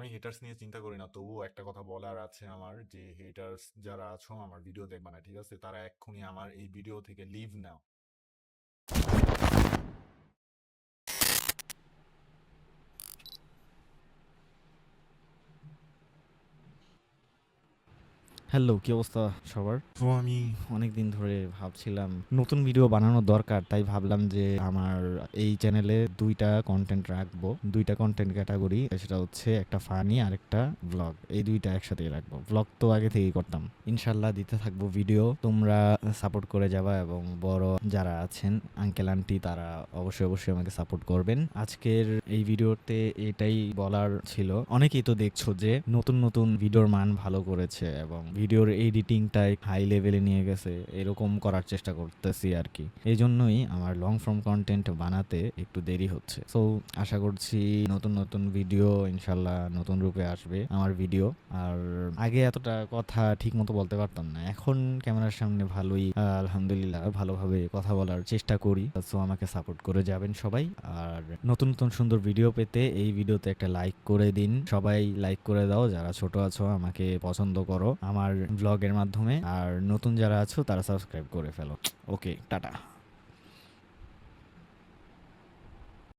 আমি হেটার্স নিয়ে চিন্তা করি না, তবুও একটা কথা বলার আছে আমার, যে হেটার্স যারা আছো আমার ভিডিও দেখবা না, ঠিক আছে? তারা এক্ষুনি আমার এই ভিডিও থেকে লিভ নাও। হ্যালো, কি অবস্থা সবার? তো আমি অনেকদিন ধরে ভাবছিলাম নতুন ভিডিও বানানো দরকার, তাই ভাবলাম যে আমার এই চ্যানেলে দুইটা কন্টেন্ট রাখবো, দুইটা কন্টেন্ট ক্যাটাগরি। সেটা হচ্ছে একটা ফানি আর একটা ব্লগ, এই দুইটা একসাথেই রাখবো। ব্লগ তো আগে থেকেই করতাম, ইনশাল্লাহ দিতে থাকবো ভিডিও। তোমরা সাপোর্ট করে যাবা এবং বড় যারা আছেন আঙ্কেল আন্টি তারা অবশ্যই অবশ্যই আমাকে সাপোর্ট করবেন। আজকের এই ভিডিওতে এটাই বলার ছিল। অনেকেই তো দেখছো যে নতুন নতুন ভিডিওর মান ভালো করেছে এবং ভিডিওর এডিটিংটাই হাই লেভেলে নিয়ে গেছে, এরকম করার চেষ্টা করতেছি আর কি। এই জন্যই আমার লং ফর্ম কন্টেন্ট বানাতে একটু দেরি হচ্ছে। সো আশা করছি নতুন নতুন ভিডিও ইনশাল্লাহ নতুন রূপে আসবে আমার ভিডিও। আর আগে এতটা কথা ঠিক মতো বলতে পারতাম না, এখন ক্যামেরার সামনে ভালোই আলহামদুলিল্লাহ ভালোভাবে কথা বলার চেষ্টা করি। সো আমাকে সাপোর্ট করে যাবেন সবাই। আর নতুন নতুন সুন্দর ভিডিও পেতে এই ভিডিওতে একটা লাইক করে দিন, সবাই লাইক করে দাও। যারা ছোট আছো আমাকে পছন্দ করো আমার ব্লগের মাধ্যমে, আর নতুন যারা আছো তারা সাবস্ক্রাইব করে ফেলো। ওকে, টাটা।